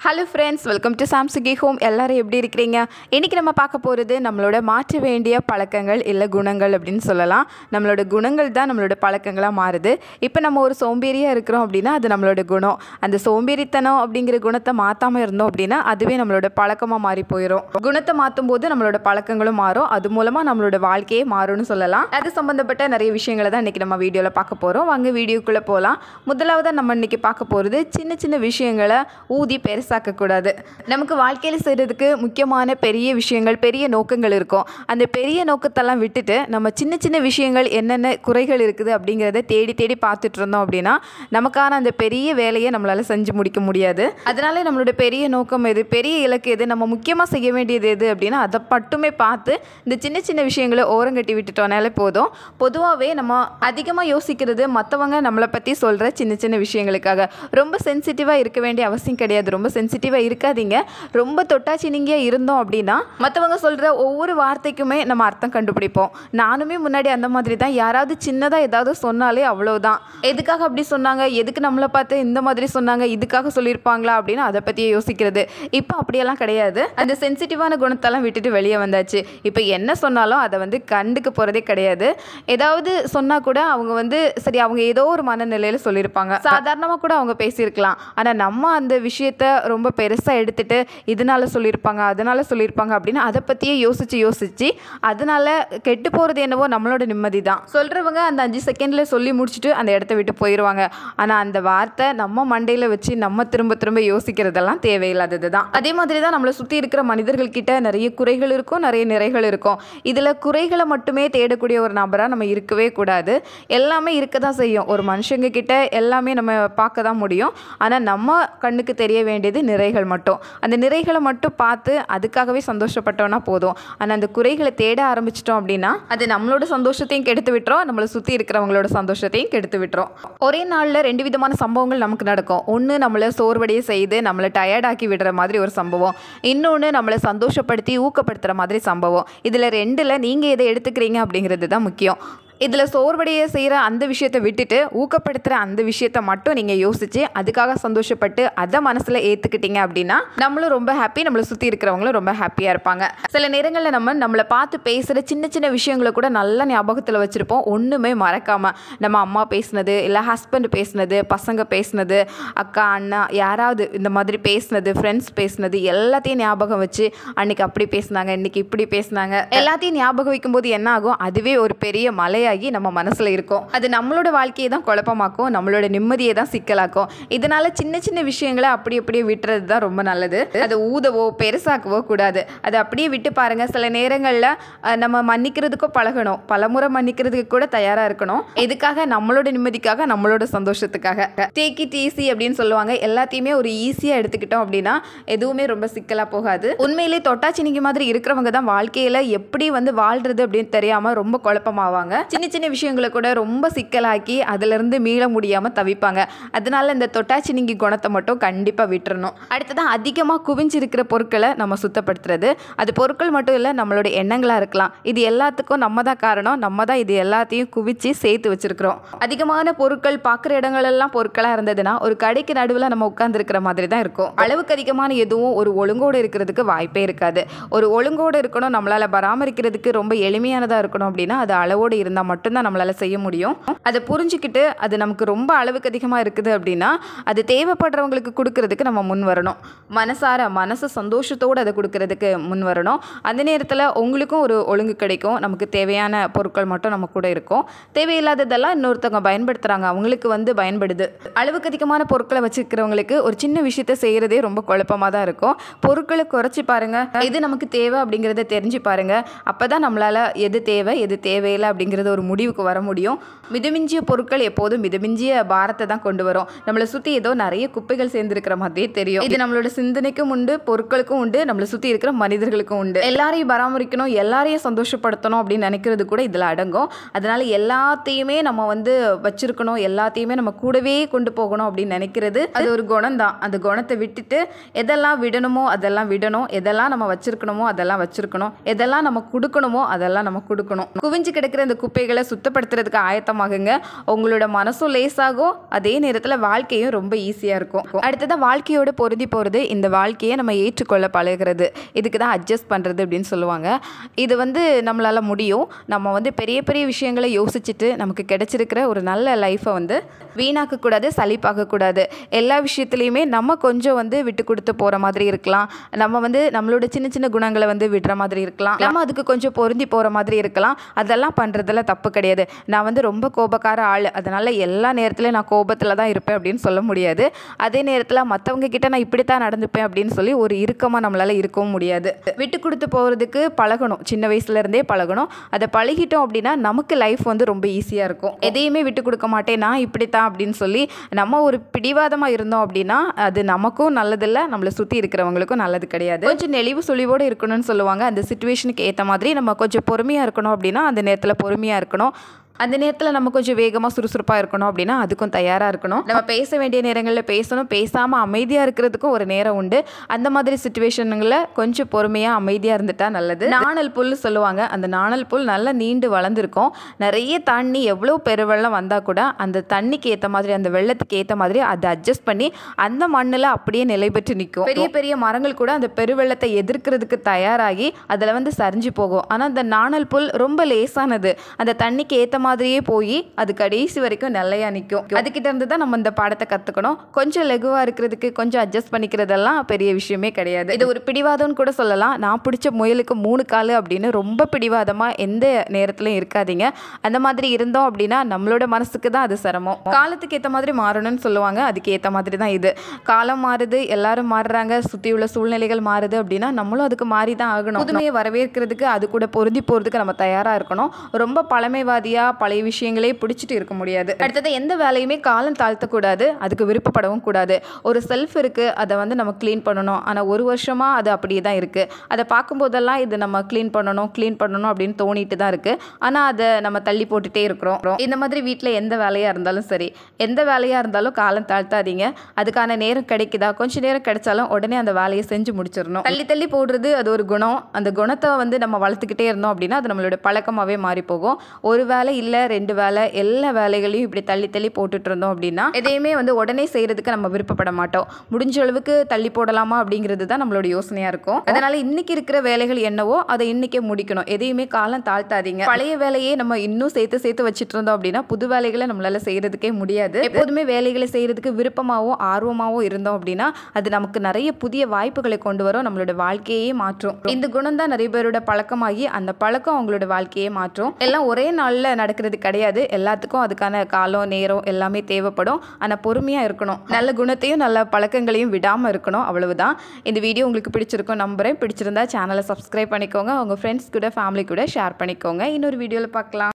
Hello friends, welcome to சாம்சுகி home. எல்லோரும் எப்படி இருக்கிறீங்க? இன்றைக்கி நம்ம பார்க்க போகிறது நம்மளோட மாற்ற வேண்டிய பழக்கங்கள் இல்லை குணங்கள் அப்படின்னு சொல்லலாம். நம்மளோட குணங்கள் தான் நம்மளோட பழக்கங்களாக மாறுது. இப்போ நம்ம ஒரு சோம்பேறியாக இருக்கிறோம் அப்படின்னா அது நம்மளோட குணம். அந்த சோம்பேறித்தனம் அப்படிங்கிற குணத்தை மாற்றாமல் இருந்தோம் அப்படின்னா அதுவே நம்மளோட பழக்கமாக மாறி போயிடும். குணத்தை மாற்றும் போது நம்மளோட பழக்கங்களும் மாறும். அது மூலமாக நம்மளோட வாழ்க்கையே மாறும்னு சொல்லலாம். அது சம்மந்தப்பட்ட நிறைய விஷயங்களை தான் இன்றைக்கி நம்ம வீடியோவில் பார்க்க போகிறோம். வாங்க வீடியோக்குள்ளே போகலாம். முதலாவதாக நம்ம இன்றைக்கி பார்க்க போகிறது சின்ன சின்ன விஷயங்களை ஊதி பெருசாக்கக்கூடாது. நமக்கு வாழ்க்கையில் செய்கிறதுக்கு முக்கியமான பெரிய விஷயங்கள், பெரிய நோக்கங்கள் இருக்கும். அந்த பெரிய நோக்கத்தெல்லாம் விட்டுட்டு நம்ம சின்ன சின்ன விஷயங்கள் என்னென்ன குறைகள் இருக்குது அப்படிங்கிறத தேடி தேடி பார்த்துட்டு இருந்தோம் அப்படின்னா நமக்கான அந்த பெரிய வேலையை நம்மளால் செஞ்சு முடிக்க முடியாது. அதனால நம்மளோட பெரிய நோக்கம் எது, பெரிய இலக்கு எது, நம்ம முக்கியமாக செய்ய வேண்டியது எது அப்படின்னா அதை மட்டுமே பார்த்து இந்த சின்ன சின்ன விஷயங்களை ஓரங்கட்டி விட்டுட்டோனாலே போதும். பொதுவாகவே நம்ம அதிகமாக யோசிக்கிறது மற்றவங்க நம்மளை பற்றி சொல்கிற சின்ன சின்ன விஷயங்களுக்காக. ரொம்ப சென்சிட்டிவாக இருக்க வேண்டிய அவசியம் கிடையாது. ரொம்ப சென்சிட்டிவாக இருக்காதீங்க. ரொம்ப தொட்டாச்சினிங்கியாக இருந்தோம் அப்படின்னா மற்றவங்க சொல்கிற ஒவ்வொரு வார்த்தைக்குமே நம்ம அர்த்தம் கண்டுபிடிப்போம். நானுமே முன்னாடி அந்த மாதிரி தான். யாராவது சின்னதாக ஏதாவது சொன்னாலே அவ்வளோதான், எதுக்காக அப்படி சொன்னாங்க, எதுக்கு நம்மளை பார்த்து இந்த மாதிரி சொன்னாங்க, இதுக்காக சொல்லியிருப்பாங்களா அப்படின்னு அதை பற்றியே யோசிக்கிறது. இப்போ அப்படியெல்லாம் கிடையாது. அந்த சென்சிட்டிவான குணத்தெல்லாம் விட்டுட்டு வெளியே வந்தாச்சு. இப்போ என்ன சொன்னாலும் அதை கண்டுக்க போகிறதே கிடையாது. ஏதாவது சொன்னால் கூட அவங்க சரி, அவங்க ஏதோ ஒரு மனநிலையில் சொல்லியிருப்பாங்க, சாதாரணமாக கூட அவங்க பேசியிருக்கலாம். ஆனால் நம்ம அந்த விஷயத்தை ரொம்ப பெருசாக எடுத்துகிட்டு இதனால் சொல்லியிருப்பாங்க அதனால் சொல்லியிருப்பாங்க அப்படின்னு அதை பற்றியே யோசித்து அதனால் கெட்டு போகிறது என்னவோ நம்மளோட நிம்மதி தான். சொல்கிறவங்க அந்த 5 செகண்டில் சொல்லி முடிச்சுட்டு அந்த இடத்த விட்டு போயிடுவாங்க. ஆனால் அந்த வார்த்தை நம்ம மண்டையில் வச்சு நம்ம திரும்ப திரும்ப யோசிக்கிறதெல்லாம் தேவையில்லாதது தான். அதே மாதிரி தான் நம்மளை சுற்றி இருக்கிற மனிதர்கள்கிட்ட நிறைய குறைகள் இருக்கும், நிறைய நிறைகள் இருக்கும். இதில் குறைகளை மட்டுமே தேடக்கூடிய ஒரு நபராக நம்ம இருக்கவே கூடாது. எல்லாமே இருக்க தான் செய்யும். ஒரு மனுஷங்க கிட்ட எல்லாமே நம்ம பார்க்க தான் முடியும். ஆனால் நம்ம கண்ணுக்கு தெரிய வேண்டியது நிறைகள் மட்டும். அந்த நிறைகளை மட்டும் பார்த்து அதுக்காகவே சந்தோஷப்பட்டோன்னா போதும். ஆனால் அந்த குறைகளை தேட ஆரம்பிச்சிட்டோம் அப்படின்னா அது நம்மளோட சந்தோஷத்தையும் கெடுத்து விட்டுரும், நம்மளை சுற்றி இருக்கிறவங்களோட சந்தோஷத்தையும் கெடுத்து விட்டுரும். ஒரே நாளில் 2 விதமான சம்பவங்கள் நமக்கு நடக்கும். ஒன்று நம்மளை சோர்வடைய செய்து நம்மளை டயர்டாக்கி விடுற மாதிரி ஒரு சம்பவம். இன்னொன்று நம்மளை சந்தோஷப்படுத்தி ஊக்கப்படுத்துகிற மாதிரி சம்பவம். இதில் 2ல் நீங்கள் எதை எடுத்துக்கிறீங்க அப்படிங்கிறது தான் முக்கியம். இதில் சோர்வடைய செய்கிற அந்த விஷயத்தை விட்டுட்டு ஊக்கப்படுத்துகிற அந்த விஷயத்தை மட்டும் நீங்கள் யோசித்து அதுக்காக சந்தோஷப்பட்டு அதை மனசில் ஏற்றுக்கிட்டீங்க அப்படின்னா நம்மளும் ரொம்ப ஹாப்பி, நம்மளை சுற்றி இருக்கிறவங்களும் ரொம்ப ஹாப்பியாக இருப்பாங்க. சில நேரங்களில் நம்மளை பார்த்து பேசுகிற சின்ன சின்ன விஷயங்களை கூட நல்ல ஞாபகத்தில் வச்சுருப்போம். ஒன்றுமே மறக்காமல் நம்ம அம்மா பேசுனது, இல்லை ஹஸ்பண்ட் பேசுனது, பசங்க பேசுனது, அக்கா அண்ணா யாராவது இந்த மாதிரி பேசுனது, ஃப்ரெண்ட்ஸ் பேசுனது எல்லாத்தையும் ஞாபகம் வச்சு அன்றைக்கி அப்படி பேசுனாங்க, இன்றைக்கி இப்படி பேசுனாங்க எல்லாத்தையும் ஞாபகம் வைக்கும்போது என்ன ஆகும், அதுவே ஒரு பெரிய மலை நம்ம மனசுல இருக்கும். அது நம்மளோட வாழ்க்கையை தான் குழப்பமாக்கும், நம்மளோட நிம்மதியை தான் சிக்கலாக்கும். இதனால சின்ன சின்ன விஷயங்களை அப்படியே விட்டுறது தான் ரொம்ப நல்லது. அதை ஊதவோ பெருசாக்கவோ கூடாது. அதை அப்படியே விட்டு பாருங்க. சில நேரங்களில் நம்ம மன்னிக்கிறதுக்கும் பழகணும், பலமுறை மன்னிக்கிறதுக்கு கூட தயாரா இருக்கணும். எதுக்காக? நம்மளோட நிம்மதிக்காக, நம்மளோட சந்தோஷத்துக்காக. டேக் இட் ஈஸி அப்படின்னு சொல்லுவாங்க. எல்லாத்தையுமே ஒரு ஈஸியாக எடுத்துக்கிட்டோம் அப்படின்னா எதுவுமே ரொம்ப சிக்கலா போகாது. உண்மையிலே தொட்டாச்சினிக்கு மாதிரி இருக்கிறவங்க தான் வாழ்க்கையில எப்படி வாழ்றது அப்படின்னு தெரியாம ரொம்ப குழப்பமாவாங்க. சின்ன சின்ன விஷயங்களை கூட ரொம்ப சிக்கலாக்கி அதிலிருந்து மீள முடியாமல் தவிப்பாங்க. அதனால இந்த தொட்டாச்சினிங்கி குணத்தை மட்டும் கண்டிப்பாக விட்டுறணும். அடுத்ததான் அதிகமாக குவிஞ்சிருக்கிற பொருட்களை நம்ம சுத்தப்படுத்துறது. அது பொருட்கள் மட்டும் இல்லை, நம்மளோட எண்ணங்களாக இருக்கலாம். இது எல்லாத்துக்கும் நம்ம தான் காரணம். நம்ம தான் இது எல்லாத்தையும் குவிச்சு சேர்த்து வச்சிருக்கிறோம். அதிகமான பொருட்கள் பார்க்குற இடங்களெல்லாம் பொருட்களாக இருந்ததுன்னா ஒரு கடைக்கு நடுவில் நம்ம உட்கார்ந்துருக்கிற மாதிரி தான் இருக்கும். அளவுக்கு அதிகமான எதுவும் ஒரு ஒழுங்கோடு இருக்கிறதுக்கு வாய்ப்பே இருக்காது. ஒரு ஒழுங்கோடு இருக்கணும், நம்மளால் பராமரிக்கிறதுக்கு ரொம்ப எளிமையானதாக இருக்கணும் அப்படின்னா அது அளவோடு இருந்தால் மட்டும்தான் நம்மளால செய்ய முடியும். அதை புரிஞ்சுக்கிட்டு அது நமக்கு ரொம்ப அளவுக்கு அதிகமாக இருக்குது அப்படின்னா அது தேவைப்படுறவங்களுக்கு கொடுக்கறதுக்கு நம்ம முன் வரணும். மனசு சந்தோஷத்தோடு அதை கொடுக்கறதுக்கு முன் வரணும். அந்த நேரத்தில் உங்களுக்கும் ஒரு ஒழுங்கு கிடைக்கும். நமக்கு தேவையான பொருட்கள் மட்டும் நம்ம கூட இருக்கும். தேவையில்லாததெல்லாம் இன்னொருத்தவங்க பயன்படுத்துகிறாங்க, அவங்களுக்கு பயன்படுது. அளவுக்கு அதிகமான பொருட்களை வச்சுருக்கிறவங்களுக்கு ஒரு சின்ன விஷயத்தை செய்கிறதே ரொம்ப குழப்பமாக தான் இருக்கும். பொருட்களை குறைச்சி பாருங்க, எது நமக்கு தேவை அப்படிங்கிறத தெரிஞ்சு பாருங்க. அப்போ தான் நம்மளால் எது தேவை எது தேவையில்லை அப்படிங்கிறது ஒரு முடிவுக்கு வர முடியும். மிதமிஞ்சிய பொருட்கள் எப்போதும் மிதமிஞ்சிய பாரத்தை தான் கொண்டு வரும். நம்மளை சுற்றி ஏதோ நிறைய குப்பைகள் சேர்ந்துருக்கிற மாதிரியே தெரியும். இது நம்மளோட சிந்தனைக்கும் உண்டு, பொருட்களுக்கும் உண்டு, நம்மளை சுற்றி இருக்கிற மனிதர்களுக்கும் உண்டு. எல்லாரையும் பராமரிக்கணும், எல்லாரையும் சந்தோஷப்படுத்தணும் அப்படின்னு நினைக்கிறது கூட இதில் அடங்கும். அதனால எல்லாத்தையுமே நம்ம வச்சிருக்கணும், எல்லாத்தையுமே நம்ம கூடவே கொண்டு போகணும் அப்படின்னு நினைக்கிறது அது ஒரு குணம் தான். அந்த குணத்தை விட்டுட்டு எதெல்லாம் விடணுமோ அதெல்லாம் விடணும், எதெல்லாம் நம்ம வச்சிருக்கணுமோ அதெல்லாம் வச்சிருக்கணும், எதெல்லாம் நம்ம கொடுக்கணுமோ அதெல்லாம் நம்ம கொடுக்கணும். குவிஞ்சு கிடக்கிற இந்த குப்பைகளை சுத்தப்படுத்துறதுக்கு ஆயத்தமாகுங்க. உங்களோட மனசும் லேசாகும், அதே நேரத்தில் வாழ்க்கையும் ரொம்ப ஈஸியாக இருக்கும். அடுத்ததான் வாழ்க்கையோட பொருந்தி போகிறது இந்த வாழ்க்கையை நம்ம ஏற்றுக்கொள்ள பழகிறது. இதுக்கு தான் அட்ஜஸ்ட் பண்ணுறது அப்படின்னு சொல்லுவாங்க. இது வந்து நம்மளால் முடியும். நம்ம வந்து பெரிய பெரிய விஷயங்களை யோசிச்சுட்டு நமக்கு கிடைச்சிருக்கிற ஒரு நல்ல லைஃப்பை வந்து வீணாக்கக்கூடாது, சலிப்பாக்கக்கூடாது. எல்லா விஷயத்துலையுமே நம்ம கொஞ்சம் வந்து விட்டு கொடுத்து போகிற மாதிரி இருக்கலாம். நம்ம வந்து நம்மளோட சின்ன சின்ன குணங்களை வந்து விடுற மாதிரி இருக்கலாம். நம்ம அதுக்கு கொஞ்சம் பொருந்தி போகிற மாதிரி இருக்கலாம். அதெல்லாம் பண்ணுறதுல தப்பு கிடையாது. நான் வந்து ரொம்ப கோபக்கார ஆள், அதனால் எல்லா நேரத்துலையும் நான் கோபத்தில் தான் இருப்பேன் அப்படின்னு சொல்ல முடியாது. அதே நேரத்தில் மற்றவங்க கிட்ட நான் இப்படித்தான் நடந்துப்பேன் அப்படின்னு சொல்லி ஒரு இறுக்கமாக நம்மளால் இருக்கவும் முடியாது. விட்டு கொடுத்து போகிறதுக்கு பழகணும். சின்ன வயசுலேருந்தே பழகணும். அதை பழகிட்டோம் அப்படின்னா நமக்கு லைஃப் வந்து ரொம்ப ஈஸியாக இருக்கும். எதையுமே விட்டு கொடுக்க மாட்டேன், நான் இப்படித்தான் அப்படின்னு சொல்லி நம்ம ஒரு பிடிவாதமாக இருந்தோம் அப்படின்னா அது நமக்கும் நல்லதில்லை, நம்மளை சுற்றி இருக்கிறவங்களுக்கும் நல்லது கிடையாது. கொஞ்சம் நெளிவு சுழிவோடு இருக்கணும்னு சொல்லுவாங்க. அந்த சிச்சுவேஷனுக்கு ஏற்ற மாதிரி நம்ம கொஞ்சம் பொறுமையாக இருக்கணும் அப்படின்னா அந்த நேரத்தில் பொறுமையாக இருக்கணும். அந்த நேரத்தில் நம்ம கொஞ்சம் வேகமாக சுறுசுறுப்பாக இருக்கணும் அப்படின்னா அதுக்கும் தயாராக இருக்கணும். நம்ம பேச வேண்டிய நேரங்களில் பேசணும். பேசாமல் அமைதியாக இருக்கிறதுக்கும் ஒரு நேரம் உண்டு. அந்த மாதிரி சிச்சுவேஷனுங்களில் கொஞ்சம் பொறுமையாக அமைதியாக இருந்துட்டா நல்லது. நாணல் புல் சொல்லுவாங்க. அந்த நாணல் புல் நல்லா நீண்டு வளர்ந்துருக்கும். நிறைய தண்ணி எவ்வளோ பெருவெள்ளம் வந்தால் கூட அந்த தண்ணிக்கு ஏற்ற மாதிரி, அந்த வெள்ளத்துக்கு ஏற்ற மாதிரி அதை அட்ஜஸ்ட் பண்ணி அந்த மண்ணில் அப்படியே நிலை பெற்று நிற்கும். பெரிய பெரிய மரங்கள் கூட அந்த பெருவெள்ளத்தை எதிர்க்கிறதுக்கு தயாராகி அதில் வந்து சரிஞ்சு போகும். ஆனால் அந்த நாணல் புல் ரொம்ப லேசானது. அந்த தண்ணிக்கு ஏற்ற மாதிரியே போய் அது கடைசி வரைக்கும் நிலையா நிற்கும். அதுக்கிட்ட இருந்து தான் நம்ம இந்த பாடத்தை கற்றுக்கணும். கொஞ்சம் லெகுவாக இருக்கிறதுக்கு கொஞ்சம் அட்ஜஸ்ட் பண்ணிக்கிறதெல்லாம் பெரிய விஷயமே கிடையாது. இது ஒரு பிடிவாதம்னு கூட சொல்லலாம். நான் பிடிச்ச முயலுக்கு 3 கால் அப்படின்னு ரொம்ப பிடிவாதமாக எந்த நேரத்துலையும் இருக்காதீங்க. அந்த மாதிரி இருந்தோம் அப்படின்னா நம்மளோட மனசுக்கு தான் அது சிரமம். காலத்துக்கு ஏற்ற மாதிரி மாறணும்னு சொல்லுவாங்க. அதுக்கு ஏற்ற மாதிரி தான் இது. காலம் மாறுது, எல்லாரும் மாறுறாங்க, சுற்றி உள்ள சூழ்நிலைகள் மாறுது அப்படின்னா நம்மளும் அதுக்கு மாறி தான் ஆகணும். புதுமையை வரவேற்கிறதுக்கு அது கூட பொருந்தி போகிறதுக்கு நம்ம தயாராக இருக்கணும். ரொம்ப பழமைவாதியாக பழைய விஷயங்களே பிடிச்சிட்டு இருக்க முடியாது. அடுத்தது எந்த வேலையுமே காலம் தாழ்த்தக்கூடாது, அதுக்கு விருப்பப்படவும் கூடாது. ஒரு செல்ஃப் இருக்குது, அதை வந்து நம்ம க்ளீன் பண்ணணும். ஆனால் ஒரு வருஷமாக அது அப்படியே தான் இருக்குது. அதை பார்க்கும்போதெல்லாம் இது நம்ம க்ளீன் பண்ணணும் அப்படின்னு தோணிட்டு தான் இருக்குது. ஆனால் அதை நம்ம தள்ளி போட்டுகிட்டே இருக்கிறோம். இந்த மாதிரி வீட்டில் எந்த வேலையாக இருந்தாலும் சரி, எந்த வேலையாக இருந்தாலும் காலம் தாழ்த்தாதீங்க. அதுக்கான நேரம் கிடைக்குதா, கொஞ்சம் நேரம் கிடைச்சாலும் உடனே அந்த வேலையை செஞ்சு முடிச்சிடணும். தள்ளி தள்ளி போடுறது அது ஒரு குணம். அந்த குணத்தை வந்து நம்ம வளர்த்துக்கிட்டே இருந்தோம் அப்படின்னா அது நம்மளோட பழக்கமாகவே மாறி போகும். ஒரு வேலை இல்லை, 2 வேலை, எல்லா வேலைகளையும் இப்படி தள்ளி தள்ளி போட்டுட்டு இருந்தோம் அப்படின்னா எதையுமே வந்து உடனே செய்யறதுக்கு நம்ம விருப்பப்பட மாட்டோம். முடிஞ்ச அளவுக்கு தள்ளி போடலாமா அப்படிங்கிறது தான் நம்மளோட யோசனையா இருக்கும். அதனால இன்னைக்கு இருக்கிற வேலைகள் என்னவோ அதை இன்னைக்கே முடிக்கணும். எதையுமே காலம் தாழ்த்தாதீங்க. பழைய வேலையே நம்ம இன்னும் சேர்த்து வச்சுட்டு இருந்தோம் அப்படின்னா புது வேலைகளை நம்மளால செய்யறதுக்கே முடியாது. எப்போதுமே வேலைகளை செய்யறதுக்கு விருப்பமாகவும் ஆர்வமாகவும் இருந்தோம் அப்படின்னா அது நமக்கு நிறைய புதிய வாய்ப்புகளை கொண்டு வரும், நம்மளோட வாழ்க்கையே மாற்றும். இந்த குணம் தான் நிறைய பேரோட பழக்கமாகி அந்த பழக்கம் அவங்களோட வாழ்க்கையே மாற்றும். எல்லாம் ஒரே நாளில் நடக்கிறது கிடையாது. எல்லாத்துக்கும் அதுக்கான காலம், நேரம் எல்லாமே தேவைப்படும். ஆனால் பொறுமையாக இருக்கணும். நல்ல குணத்தையும் நல்ல பழக்கங்களையும் விடாமல் இருக்கணும். அவ்வளவுதான். இந்த வீடியோ உங்களுக்கு பிடிச்சிருக்கும் நம்புறேன். பிடிச்சிருந்தா சேனலை சப்ஸ்கிரைப் பண்ணிக்கோங்க. உங்கள் ஃப்ரெண்ட்ஸ் கூட, ஃபேமிலி கூட ஷேர் பண்ணிக்கோங்க. இன்னொரு வீடியோவில் பார்க்கலாம்.